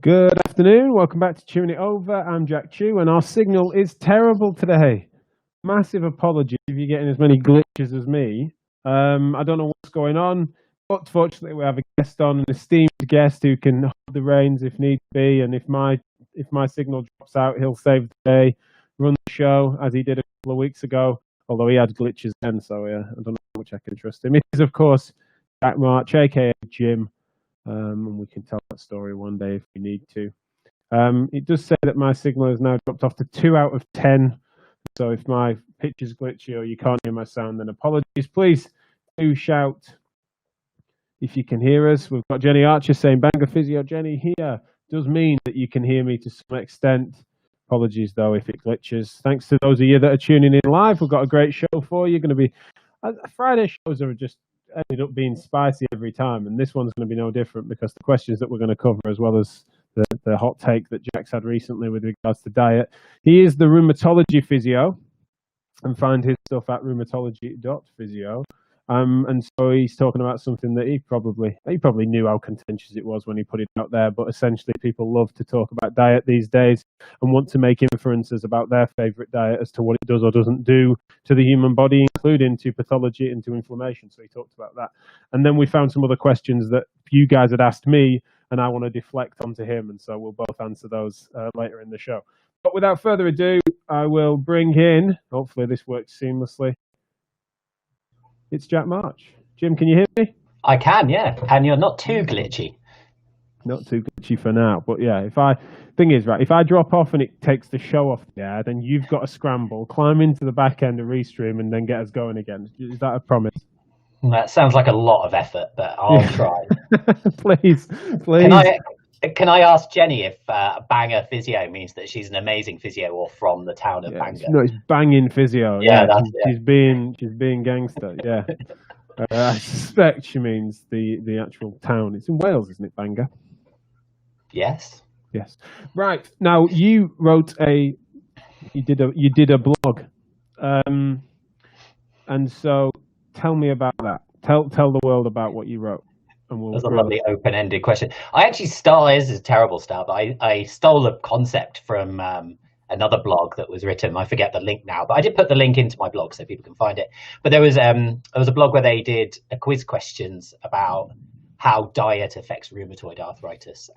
Good afternoon. Welcome back to Chewing It Over. I'm Jack Chew, and our signal is terrible today. Massive apology if you're getting as many glitches as me. I don't know what's going on, but fortunately we have a guest on, an esteemed guest who can hold the reins if need be. And if my signal drops out, he'll save the day, run the show as he did a couple of weeks ago. Although he had glitches then, so yeah, I don't know how much I can trust him. He is, of course, Jack March, aka Jim. And we can tell that story one day if we need to. It does say that my signal has now dropped off to 2 out of 10. So if my pitch is glitchy or you can't hear my sound, then apologies. Please do shout if you can hear us. We've got Jenny Archer saying, Banga Physio Jenny here. Does mean that you can hear me to some extent. Apologies, though, if it glitches. Thanks to those of you that are tuning in live. We've got a great show for you. Going to be Friday shows are just ended up being spicy every time, and this one's going to be no different because the questions that we're going to cover, as well as the hot take that Jack's had recently with regards to diet. He is the rheumatology physio, and find his stuff at rheumatology.physio. And so he's talking about something that he probably knew how contentious it was when he put it out there, but essentially people love to talk about diet these days and want to make inferences about their favorite diet as to what it does or doesn't do to the human body, including to pathology and to inflammation. So he talked about that. And then we found some other questions that you guys had asked me, and I want to deflect onto him, and so we'll both answer those later in the show. But without further ado, I will bring in, hopefully this works seamlessly, it's Jack March. Jim, can you hear me? I can, yeah. And you're not too glitchy. Not too glitchy for now, but yeah, if I drop off and it takes the show off the air, then you've got to scramble, climb into the back end of Restream and then get us going again. Is that a promise? That sounds like a lot of effort, but I'll try. Please. Can I ask Jenny if Banga Physio means that she's an amazing physio or from the town of Banga? No, it's banging physio. Yeah, she's being gangster. Yeah, I suspect she means the actual town. It's in Wales, isn't it, Banga? Yes. Right now, you did a blog, and so tell me about that. Tell the world about what you wrote. That's a lovely open-ended question. I actually this is a terrible start, but I stole a concept from another blog that was written. I forget the link now, but I did put the link into my blog so people can find it. But there was a blog where they did a quiz questions about how diet affects rheumatoid arthritis.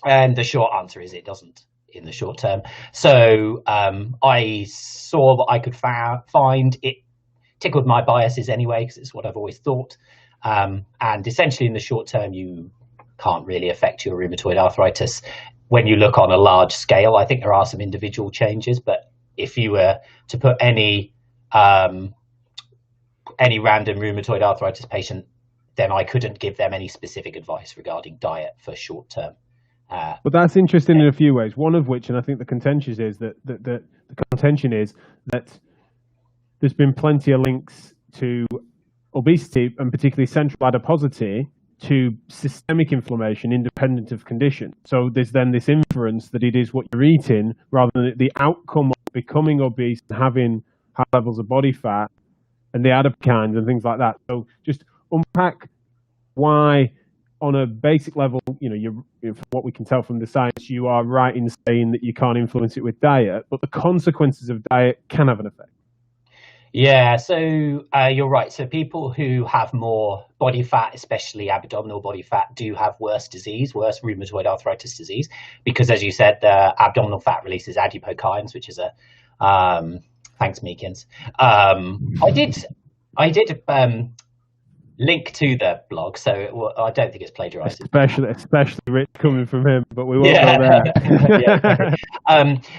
And the short answer is it doesn't in the short term. So I saw what I could find. It tickled my biases anyway, because it's what I've always thought. And essentially in the short term, you can't really affect your rheumatoid arthritis. When you look on a large scale, I think there are some individual changes, but if you were to put any random rheumatoid arthritis patient, then I couldn't give them any specific advice regarding diet for short term. But that's interesting in a few ways. One of which, and I think the contention is that there's been plenty of links to obesity and particularly central adiposity to systemic inflammation independent of condition. So there's then this inference that it is what you're eating rather than the outcome of becoming obese and having high levels of body fat and the adipokines and things like that. So just unpack why on a basic level, from what we can tell from the science, you are right in saying that you can't influence it with diet, but the consequences of diet can have an effect. Yeah, so you're right. So people who have more body fat, especially abdominal body fat, do have worse rheumatoid arthritis disease, because as you said, the abdominal fat releases adipokines, which is thanks Meekins. I did link to the blog, so I don't think it's plagiarized. Especially rich coming from him, but we won't go there.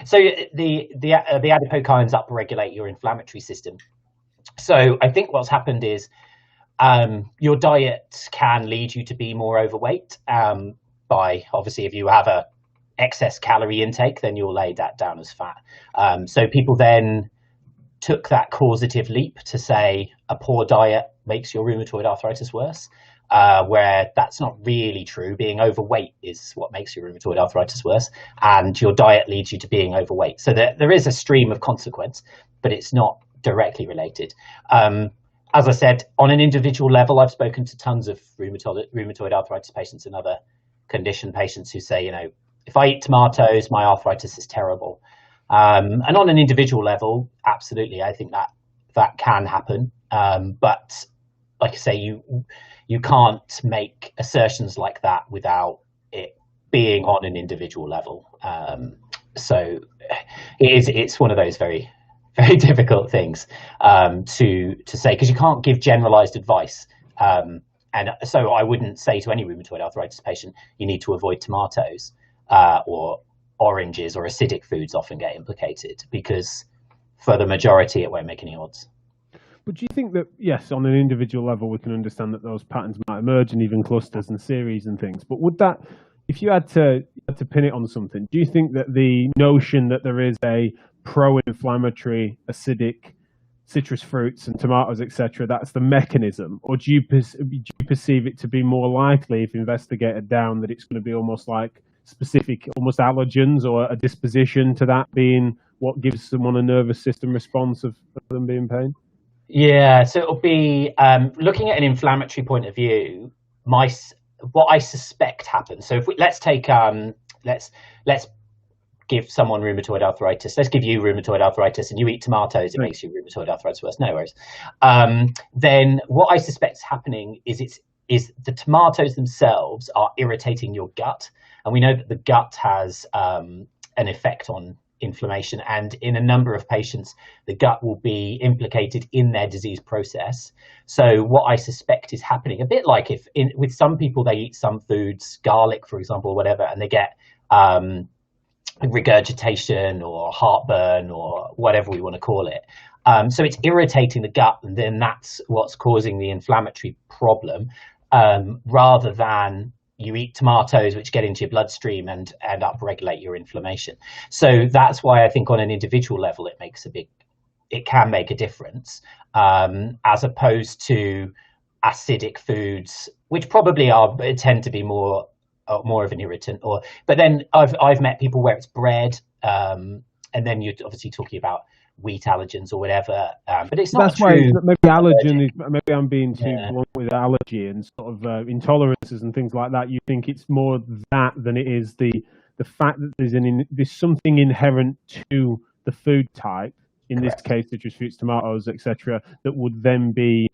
So the adipokines upregulate your inflammatory system. So I think what's happened is your diet can lead you to be more overweight. By obviously, if you have a excess calorie intake, then you'll lay that down as fat. So people then took that causative leap to say a poor diet makes your rheumatoid arthritis worse, where that's not really true. Being overweight is what makes your rheumatoid arthritis worse, and your diet leads you to being overweight. So there is a stream of consequence, but it's not directly related. As I said, on an individual level, I've spoken to tons of rheumatoid arthritis patients and other condition patients who say, if I eat tomatoes, my arthritis is terrible. And on an individual level, absolutely, I think that can happen. But like I say, you can't make assertions like that without it being on an individual level. So it's one of those very, very difficult things to say, because you can't give generalized advice. And so I wouldn't say to any rheumatoid arthritis patient, you need to avoid tomatoes, or oranges, or acidic foods often get implicated, because for the majority, it won't make any odds. But do you think that, yes, on an individual level, we can understand that those patterns might emerge, and even clusters and series and things, but would that, if you had to pin it on something, do you think that the notion that there is a pro-inflammatory, acidic citrus fruits and tomatoes, etc., that's the mechanism, or do you perceive it to be more likely, if investigated down, that it's going to be almost like specific, almost allergens, or a disposition to that being what gives someone a nervous system response of them being in pain? Yeah, so it'll be looking at an inflammatory point of view. What I suspect happens. So if let's take let's give someone rheumatoid arthritis. Let's give you rheumatoid arthritis, and you eat tomatoes. It makes you rheumatoid arthritis worse. No worries. Then what I suspect is happening is the tomatoes themselves are irritating your gut, and we know that the gut has an effect on inflammation, and in a number of patients the gut will be implicated in their disease process. So what I suspect is happening, a bit like with some people, they eat some foods, garlic for example, or whatever, and they get regurgitation or heartburn or whatever we want to call it. So it's irritating the gut, and then that's what's causing the inflammatory problem, rather than you eat tomatoes, which get into your bloodstream and upregulate your inflammation. So that's why I think on an individual level, it can make a difference, as opposed to acidic foods, which probably tend to be more of an irritant. But then I've met people where it's bread, and then you're obviously talking about wheat allergens or whatever, but it's not true. That's why maybe allergen is, maybe I'm being too blunt with allergy and sort of intolerances and things like that. You think it's more that than it is the fact that there's something inherent to the food type, in this case citrus fruits, tomatoes, etc., that would then be,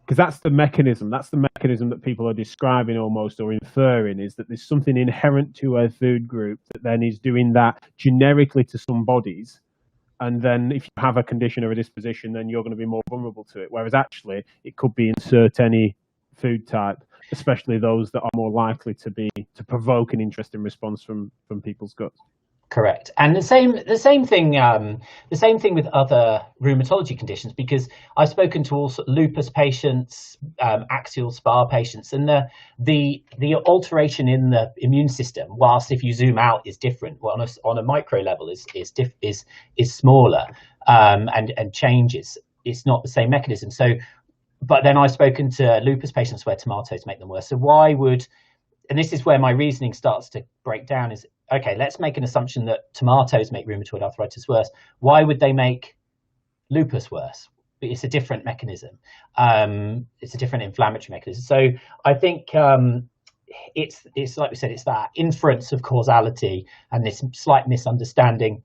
because that's the mechanism that people are describing almost, or inferring, is that there's something inherent to a food group that then is doing that generically to some bodies. And then if you have a condition or a disposition, then you're going to be more vulnerable to it. Whereas actually it could be insert any food type, especially those that are more likely to provoke an interesting response from people's guts. Correct. And the same thing with other rheumatology conditions, because I've spoken to also lupus patients, axial SpA patients, and the alteration in the immune system, whilst if you zoom out is different, well, on a micro level is smaller, and changes. It's not the same mechanism. So, but then I've spoken to lupus patients where tomatoes make them worse. So why would, and this is where my reasoning starts to break down, is, okay, let's make an assumption that tomatoes make rheumatoid arthritis worse. Why would they make lupus worse? It's a different mechanism. It's a different inflammatory mechanism. So I think it's like we said, it's that inference of causality and this slight misunderstanding.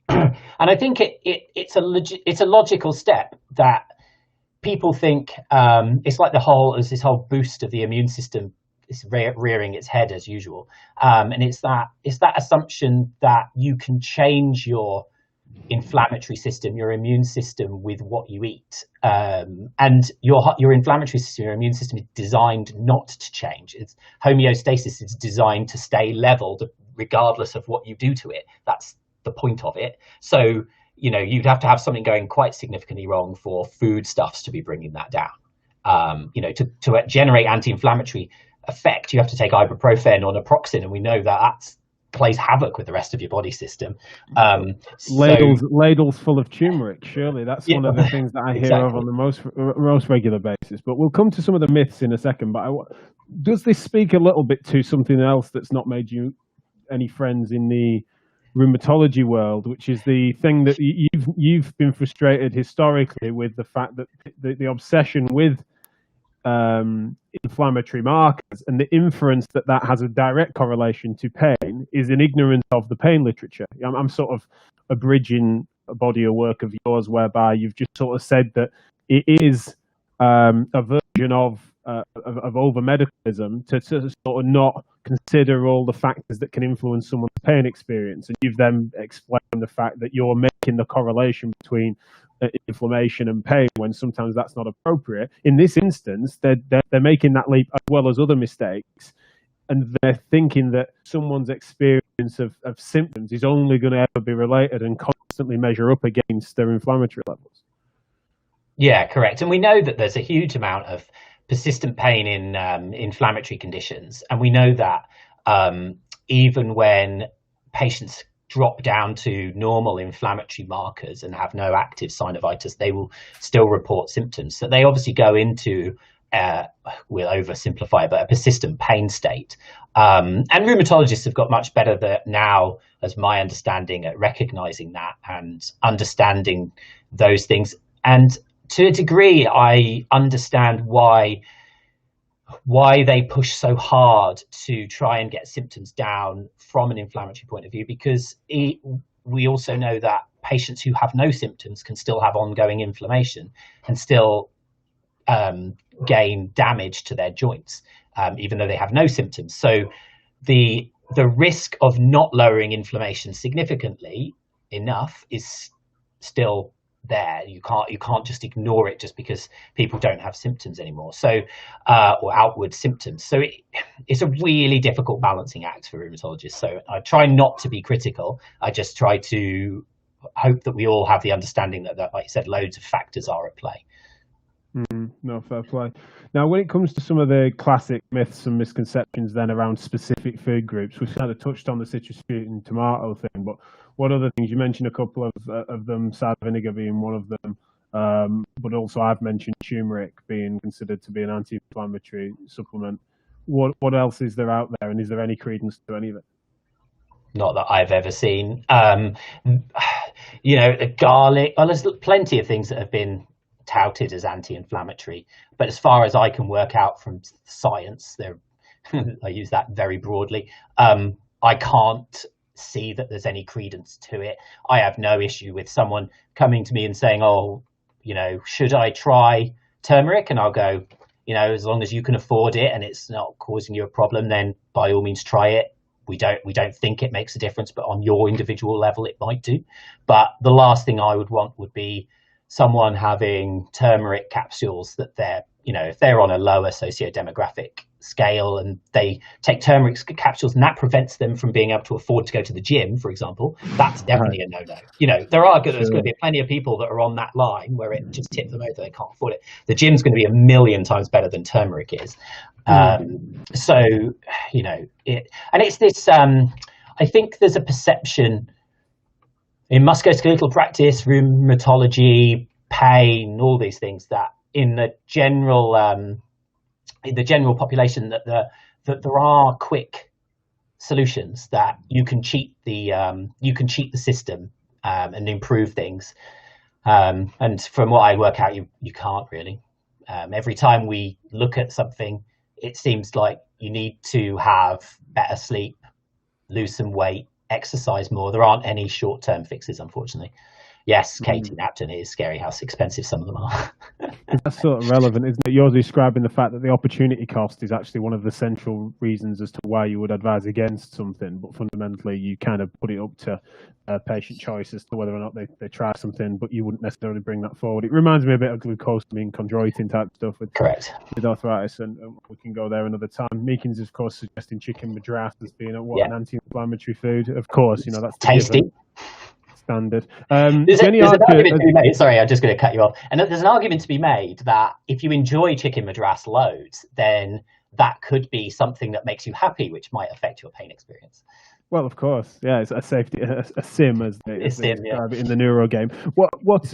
And I think it's a logical step that people think it's like there's this whole boost of the immune system. It's rearing its head as usual, and it's that assumption that you can change your inflammatory system, your immune system, with what you eat, and your inflammatory system, your immune system is designed not to change. It's homeostasis. It's designed to stay leveled regardless of what you do to it. That's the point of it. So you'd have to have something going quite significantly wrong for foodstuffs to be bringing that down. To generate anti-inflammatory effect, you have to take ibuprofen or naproxen, and we know that plays havoc with the rest of your body system. Ladles full of turmeric, surely that's one of the things that I hear of on the most regular basis. But we'll come to some of the myths in a second. But does this speak a little bit to something else that's not made you any friends in the rheumatology world, which is the thing that you've been frustrated historically with, the fact that the obsession with inflammatory markers, and the inference that that has a direct correlation to pain is an ignorance of the pain literature. I'm sort of abridging a body of work of yours whereby you've just sort of said that it is a version of over medicalism to sort of not consider all the factors that can influence someone's pain experience, and you've then explained the fact that you're making the correlation between inflammation and pain when sometimes that's not appropriate. In this instance, they're making that leap as well as other mistakes, and they're thinking that someone's experience of symptoms is only going to ever be related and constantly measure up against their inflammatory levels. Yeah, correct. And we know that there's a huge amount of persistent pain in inflammatory conditions. And we know that even when patients drop down to normal inflammatory markers and have no active synovitis, they will still report symptoms. So they obviously go into, we'll oversimplify, but a persistent pain state. And rheumatologists have got much better now, as my understanding, at recognizing that and understanding those things. And to a degree, I understand why they push so hard to try and get symptoms down from an inflammatory point of view, because we also know that patients who have no symptoms can still have ongoing inflammation and still gain damage to their joints, even though they have no symptoms. So the risk of not lowering inflammation significantly enough is still there. You can't just ignore it just because people don't have symptoms anymore. So or outward symptoms. So it's a really difficult balancing act for rheumatologists. So I try not to be critical. I just try to hope that we all have the understanding that like you said, loads of factors are at play. No, fair play. Now, when it comes to some of the classic myths and misconceptions then around specific food groups, we've kind of touched on the citrus fruit and tomato thing, but what other things? You mentioned a couple of them, cider vinegar being one of them, but also I've mentioned turmeric being considered to be an anti-inflammatory supplement. What else is there out there, and is there any credence to any of it? Not that I've ever seen. Garlic. Well, there's plenty of things that have been touted as anti-inflammatory, but as far as I can work out from science, I use that very broadly, I can't see that there's any credence to it. I have no issue with someone coming to me and saying, should I try turmeric? And I'll go, as long as you can afford it and it's not causing you a problem, then by all means try it. We don't think it makes a difference, but on your individual level it might do. But the last thing I would want would be someone having turmeric capsules that if they're on a lower socio-demographic scale and they take turmeric capsules and that prevents them from being able to afford to go to the gym, for example, that's definitely a no-no. There's going to be plenty of people that are on that line where it just tips them over, they can't afford it. The gym's going to be a million times better than turmeric is. It's this, I think there's a perception in musculoskeletal practice, rheumatology, pain, all these things, that in the general population that there are quick solutions that you can cheat the system and improve things. And from what I work out, you can't really. Every time we look at something, it seems like you need to have better sleep, lose some weight, exercise more. There aren't any short-term fixes, unfortunately. Yes, Katie Napton, it is scary how expensive some of them are. That's sort of relevant, isn't it? You're describing the fact that the opportunity cost is actually one of the central reasons as to why you would advise against something, but fundamentally you kind of put it up to patient choice as to whether or not they try something, but you wouldn't necessarily bring that forward. It reminds me a bit of glucosamine, chondroitin type stuff with arthritis, and we can go there another time. Meekins, of course, suggesting chicken madras as being an anti-inflammatory food. Of course, that's tasty. Standard. There's an argument to be made. Sorry, I'm just going to cut you off. And there's an argument to be made that if you enjoy chicken madras loads, then that could be something that makes you happy, which might affect your pain experience. Well, of course, yeah, it's a safety, a sim as they describe it in the neuro game. What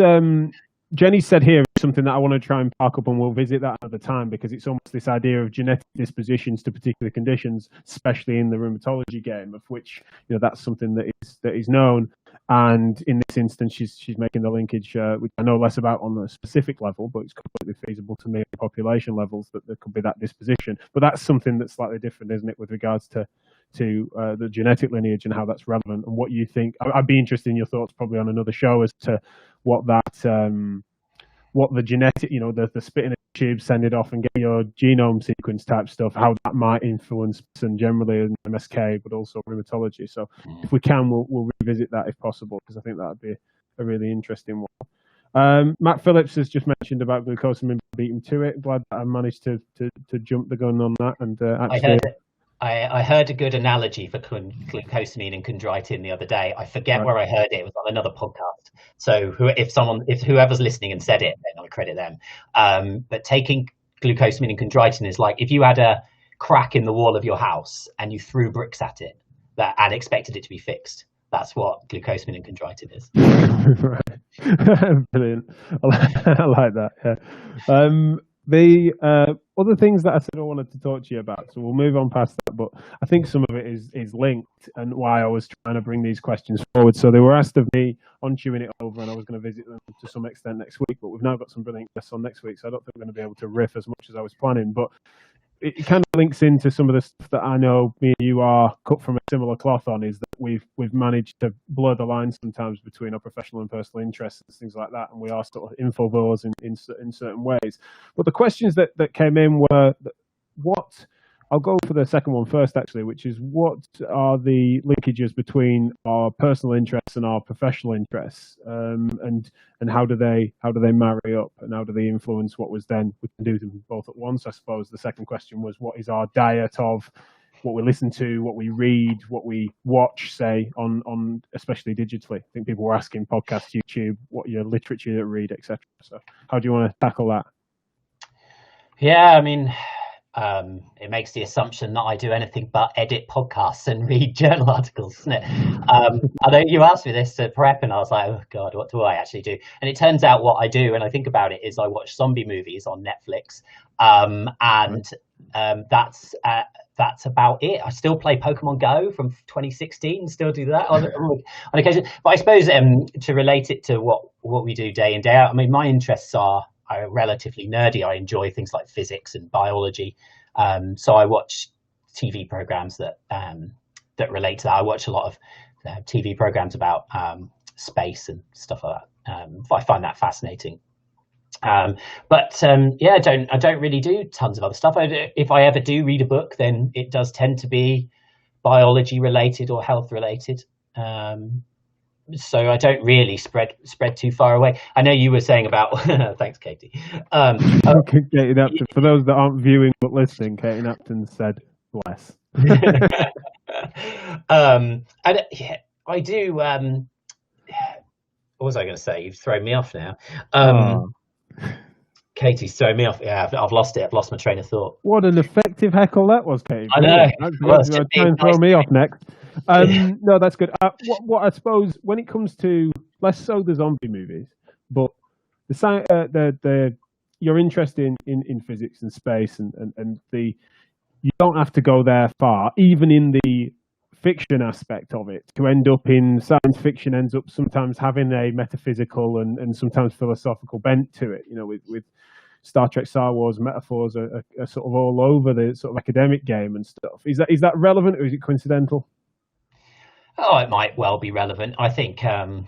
Jenny said here is something that I want to try and park up, and we'll visit that another time, because it's almost this idea of genetic dispositions to particular conditions, especially in the rheumatology game, of which that's something that is known. And in this instance, she's making the linkage, which I know less about on a specific level, but it's completely feasible to me at population levels that there could be that disposition. But that's something that's slightly different, isn't it, with regards to the genetic lineage and how that's relevant and what you think. I'd be interested in your thoughts probably on another show as to what that what the genetic, the spit in a tube, send it off and get your genome sequence type stuff, how that might influence and generally in MSK, but also rheumatology. So if we can, we'll revisit that if possible, because I think that would be a really interesting one. Matt Phillips has just mentioned about glucosamine, beat him to it. Glad that I managed to jump the gun on that. And I heard a good analogy for glucosamine and chondroitin the other day. I forget where I heard it. It was on another podcast. So if whoever's listening and said it, then I credit them. But taking glucosamine and chondroitin is like if you had a crack in the wall of your house and you threw bricks at it and expected it to be fixed. That's what glucosamine and chondroitin is. Right. Brilliant. I like that. Yeah. The other things that I said I wanted to talk to you about, so we'll move on past that, but I think some of it is linked and why I was trying to bring these questions forward. So they were asked of me on Chewing It Over, and I was going to visit them to some extent next week, but we've now got some brilliant guests on next week, so I don't think we're going to be able to riff as much as I was planning. But it kind of links into some of the stuff that I know me and you are cut from a similar cloth on, is that we've managed to blur the line sometimes between our professional and personal interests and things like that, and we are sort of infovores in certain ways. But the questions that came in were, what, I'll go for the second one first actually, which is what are the linkages between our personal interests and our professional interests, and how do they marry up, and how do they influence what was then, we can do them both at once, I suppose. The second question was, what is our diet of what we listen to, what we read, what we watch, say, on especially digitally. I think people were asking podcasts, YouTube, what your literature you read, etc. So how do you want to tackle that? Yeah, I mean, it makes the assumption that I do anything but edit podcasts and read journal articles, doesn't it? I know you asked me this to prep, and I was like, oh God, what do I actually do? And it turns out what I do, and I think about it, is I watch zombie movies on Netflix, that's about it. I still play Pokemon Go from 2016, still do that on occasion. But I suppose to relate it to what we do day in, day out, I mean, my interests are relatively nerdy. I enjoy things like physics and biology. So I watch TV programs that relate to that. I watch a lot of TV programs about space and stuff like that. I find that fascinating. I don't really do tons of other stuff. If I ever do read a book, then it does tend to be biology related or health related. So I don't really spread too far away. I know you were saying about thanks, Katie. Katie Napton, for those that aren't viewing but listening, Katie Napton said bless. I do. What was I going to say? You've thrown me off now. Katie's thrown me off. Yeah, I've lost it. I've lost my train of thought. What an effective heckle that was, Katie. I know. Try and throw me off next. No, that's good. What I suppose, when it comes to less so the zombie movies, but your interest in physics and space and you don't have to go there far, even in the fiction aspect of it, to end up in science fiction ends up sometimes having a metaphysical and sometimes philosophical bent to it. With Star Trek, Star Wars, metaphors are sort of all over the sort of academic game and stuff. Is that relevant, or is it coincidental? Oh, it might well be relevant. I think I've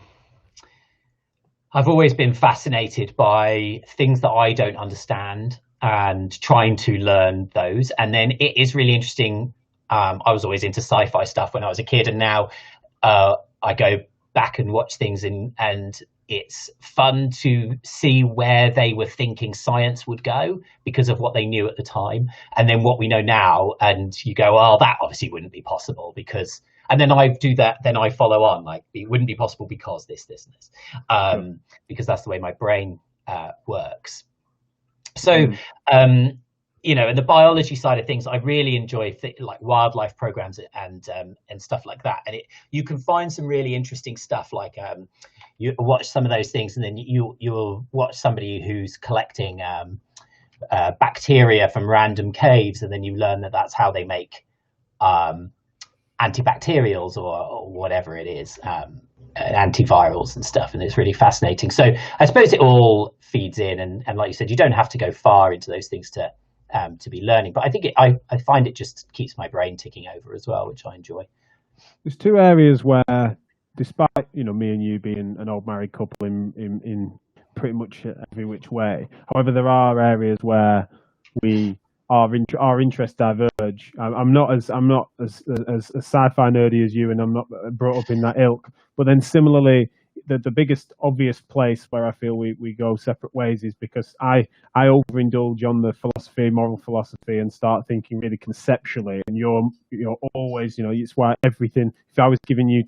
always been fascinated by things that I don't understand and trying to learn those. And then it is really interesting. I was always into sci-fi stuff when I was a kid, and now I go back and watch things, and it's fun to see where they were thinking science would go because of what they knew at the time, and then what we know now, and you go, oh, that obviously wouldn't be possible because, and then I do that, then I follow on, like, it wouldn't be possible because this, because that's the way my brain works. So, in the biology side of things, I really enjoy like wildlife programs and stuff like that. And you can find some really interesting stuff. Like you watch some of those things, and then you'll watch somebody who's collecting bacteria from random caves, and then you learn that that's how they make antibacterials or whatever it is. antivirals and stuff, and it's really fascinating. So I suppose it all feeds in, and like you said, you don't have to go far into those things to be learning. But I think I find it just keeps my brain ticking over as well, which I enjoy. There's two areas where, despite me and you being an old married couple in pretty much every which way, however, there are areas where our interests diverge. I'm not as sci-fi nerdy as you, and I'm not brought up in that ilk. But then similarly, the biggest obvious place where I feel we go separate ways is because I overindulge on the moral philosophy, and start thinking really conceptually. And you're always, it's why everything. If I was giving you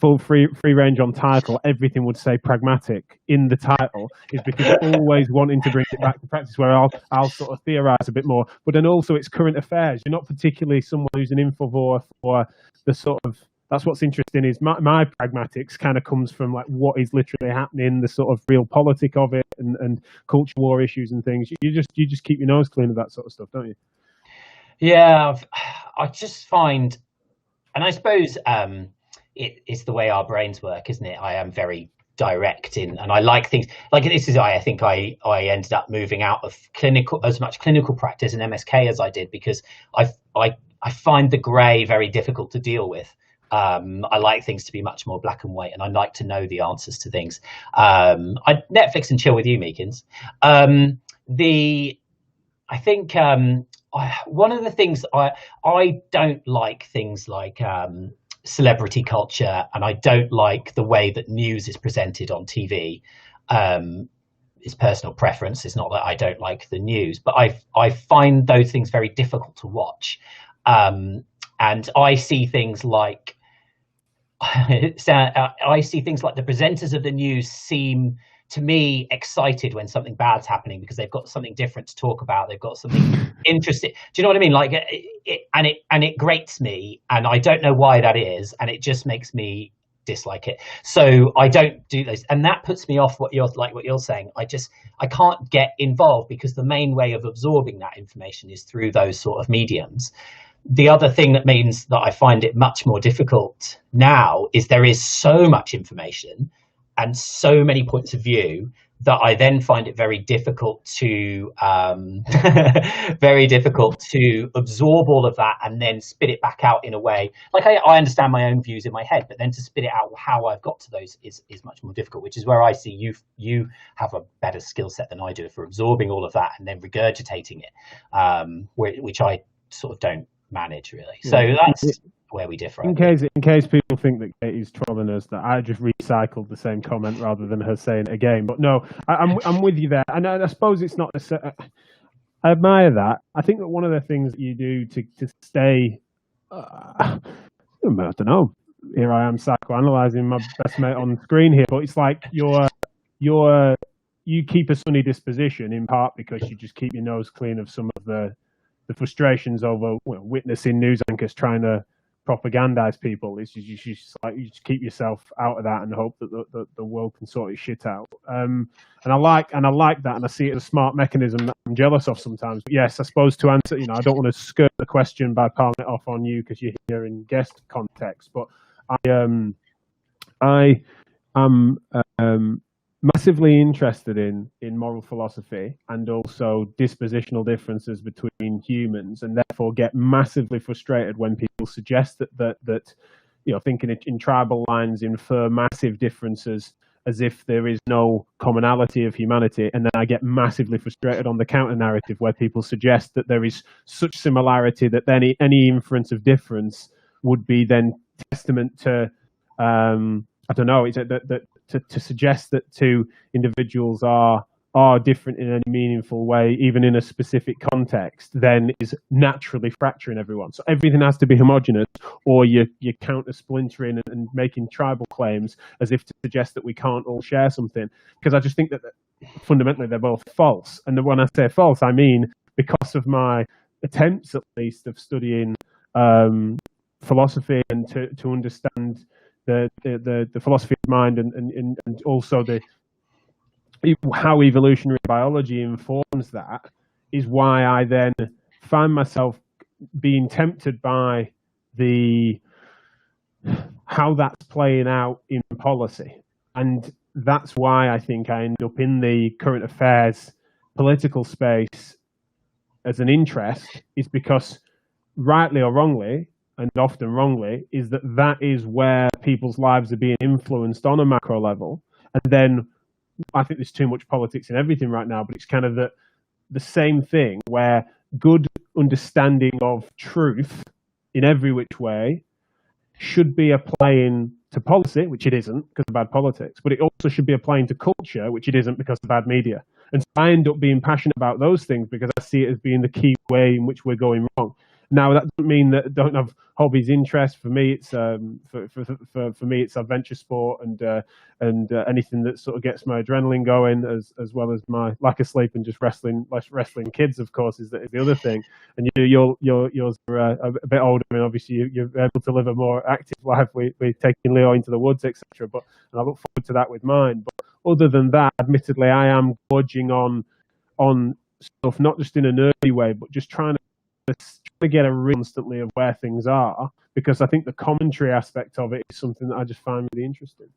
full free range on title, everything would say pragmatic in the title, is because you're always wanting to bring it back to practice, where I'll sort of theorize a bit more. But then also it's current affairs. You're not particularly someone who's an infovore for the sort of. That's what's interesting, is my pragmatics kind of comes from like what is literally happening, the sort of real politic of it, and culture war issues and things. You just keep your nose clean of that sort of stuff, don't you? Yeah, I just find, and I suppose it's the way our brains work, isn't it? I am very direct and I like things like this. Is I think I ended up moving out of as much clinical practice in MSK as I did, because I find the grey very difficult to deal with. I like things to be much more black and white, and I like to know the answers to things. I Netflix and chill with you, Meekins. I think one of the things I don't like things like celebrity culture, and I don't like the way that news is presented on TV. It's personal preference. It's not that I don't like the news, but I find those things very difficult to watch. And I see things like the presenters of the news seem to me excited when something bad's happening, because they've got something different to talk about. They've got something interesting. Do you know what I mean? Like it grates me, and I don't know why that is, and it just makes me dislike it. So I don't do this, and that puts me off what you're saying. I can't get involved, because the main way of absorbing that information is through those sort of mediums. The other thing that means that I find it much more difficult now is there is so much information and so many points of view that I then find it very difficult to absorb all of that and then spit it back out in a way. Like I understand my own views in my head, but then to spit it out how I've got to those is much more difficult, which is where I see you have a better skill set than I do for absorbing all of that and then regurgitating it, which I sort of don't manage really. So that's where we differ. In case people think that Katie's trolling us, that I just recycled the same comment rather than her saying it again. But no, I'm with you there, and I suppose it's not. I admire that. I think that one of the things that you do to stay, I don't know. Here I am psychoanalyzing my best mate on screen here, but it's like you keep a sunny disposition in part because you just keep your nose clean of some of the frustrations over witnessing news anchors trying to propagandize people. It's just, you just keep yourself out of that and hope that the world can sort its shit out. And I like that, and I see it as a smart mechanism that I'm jealous of sometimes. But yes, I suppose to answer, I don't want to skirt the question by palming it off on you because you're here in guest context. But I am massively interested in moral philosophy and also dispositional differences between humans, and therefore get massively frustrated when people suggest that thinking in tribal lines infer massive differences as if there is no commonality of humanity. And then I get massively frustrated on the counter narrative where people suggest that there is such similarity that then any inference of difference would be then testament to I don't know, is it that to suggest that two individuals are different in any meaningful way, even in a specific context, then is naturally fracturing everyone. So everything has to be homogenous, or you're counter splintering and making tribal claims as if to suggest that we can't all share something. Because I just think that fundamentally they're both false. And when I say false, I mean because of my attempts, at least, of studying philosophy and to understand the philosophy of mind and also how evolutionary biology informs that, is why I then find myself being tempted by the how that's playing out in policy. And that's why I think I end up in the current affairs political space as an interest, is because, rightly or wrongly, and often wrongly, is that is where people's lives are being influenced on a macro level. And then I think there's too much politics in everything right now, but it's kind of the same thing where good understanding of truth in every which way should be applying to policy, which it isn't because of bad politics, but it also should be applying to culture, which it isn't because of bad media. And so I end up being passionate about those things because I see it as being the key way in which we're going wrong. Now, that doesn't mean that I don't have hobbies, interests. For me, it's for me, it's adventure sport and anything that sort of gets my adrenaline going, as well as my lack of sleep and just wrestling kids. Of course, is the other thing. And yours are a bit older, and obviously you're able to live a more active life. We're taking Leo into the woods, etc. And I look forward to that with mine. But other than that, admittedly, I am gorging on stuff, not just in an early way, but just trying to get a read constantly of where things are, because I think the commentary aspect of it is something that I just find really interesting.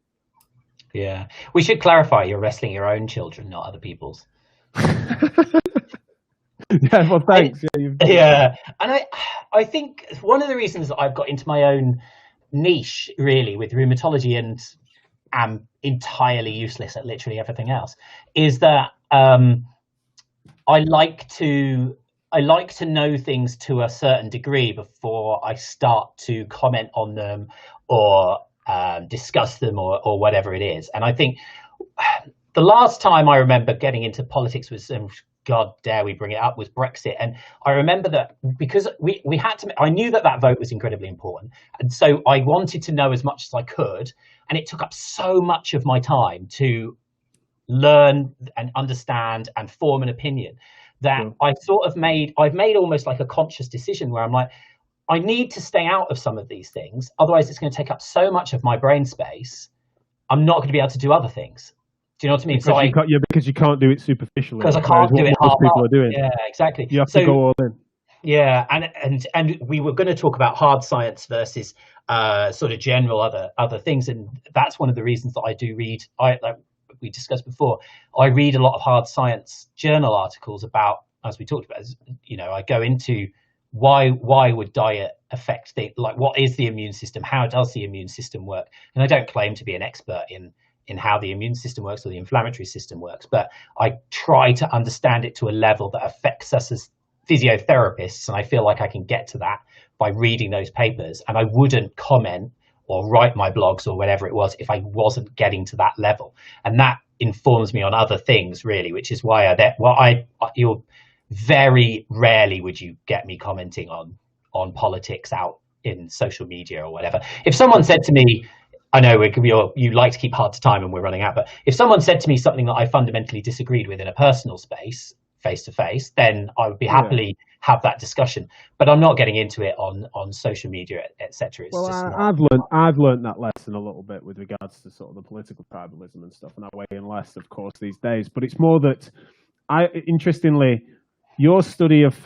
Yeah, we should clarify you're wrestling your own children, not other people's. Yeah, well, thanks. Yeah, and I think one of the reasons that I've got into my own niche really with rheumatology and am entirely useless at literally everything else is that I like to know things to a certain degree before I start to comment on them or discuss them or whatever it is. And I think the last time I remember getting into politics was, God dare we bring it up, was Brexit. And I remember that because we had to, I knew that vote was incredibly important. And so I wanted to know as much as I could. And it took up so much of my time to learn and understand and form an opinion that I've made almost like a conscious decision where I'm like, I need to stay out of some of these things. Otherwise, it's going to take up so much of my brain space. I'm not going to be able to do other things. Do you know what I mean? Because you can't do it superficially. Because I can't do it most people are doing. Yeah, exactly. You have to go all in. Yeah, and we were going to talk about hard science versus sort of general other things, and that's one of the reasons that I do read. Like we discussed before, I read a lot of hard science journal articles about, as we talked about, I go into why would diet affect what is the immune system? How does the immune system work? And I don't claim to be an expert in how the immune system works or the inflammatory system works, but I try to understand it to a level that affects us as physiotherapists, and I feel like I can get to that by reading those papers. And I wouldn't comment or write my blogs or whatever it was if I wasn't getting to that level. And that informs me on other things, really, which is why you're very rarely would you get me commenting on politics out in social media or whatever. If someone said to me, I know you like to keep hard to time and we're running out, but if someone said to me something that I fundamentally disagreed with in a personal space, face to face, then I would be happily have that discussion. But I'm not getting into it on social media, etc. Well, I've learned that lesson a little bit with regards to sort of the political tribalism and stuff, and I weigh in less, of course, these days. But it's more that interestingly, your study of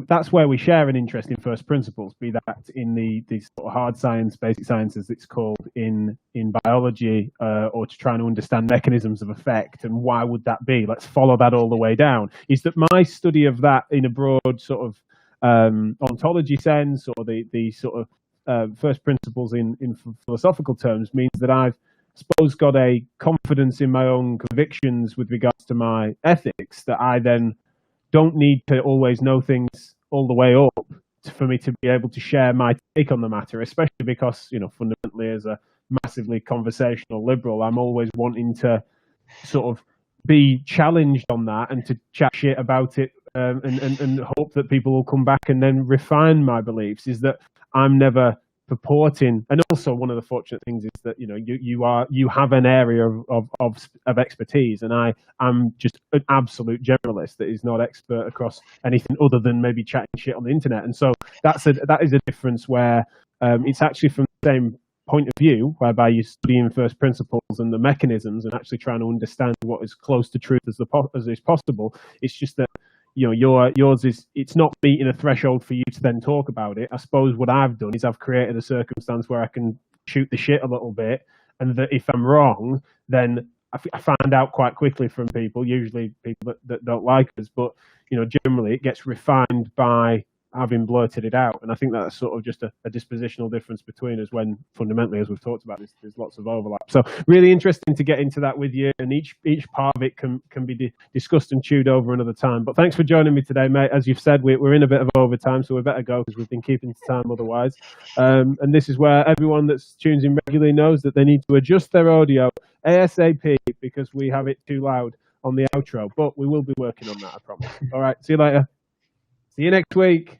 that's where we share an interest in first principles, be that in the sort of hard science, basic sciences, it's called in biology, or to try and understand mechanisms of effect and why would that be. Let's follow that all the way down. Is that my study of that in a broad sort of ontology sense, or the sort of first principles in philosophical terms, means that I've, suppose, got a confidence in my own convictions with regards to my ethics that I then don't need to always know things all the way up for me to be able to share my take on the matter, especially because, fundamentally as a massively conversational liberal, I'm always wanting to sort of be challenged on that and to chat shit about it, and hope that people will come back and then refine my beliefs. Is that I'm never purporting, and also one of the fortunate things is that you have an area of expertise, and I am just an absolute generalist that is not expert across anything other than maybe chatting shit on the internet. And so that is a difference where it's actually from the same point of view, whereby you're studying first principles and the mechanisms and actually trying to understand what is close to truth as is possible. It's just that yours is, it's not meeting a threshold for you to then talk about it. I suppose what I've done is I've created a circumstance where I can shoot the shit a little bit, and that if I'm wrong, then I find out quite quickly from people, usually people that don't like us, but generally it gets refined by having blurted it out. And I think that's sort of just a dispositional difference between us, when fundamentally, as we've talked about, there's lots of overlap. So really interesting to get into that with you, and each part of it can be discussed and chewed over another time. But thanks for joining me today, mate. As you've said, we're in a bit of overtime, so we better go because we've been keeping to time otherwise. And this is where everyone that tunes in regularly knows that they need to adjust their audio ASAP, because we have it too loud on the outro. But we will be working on that, I promise. All right, see you later. See you next week.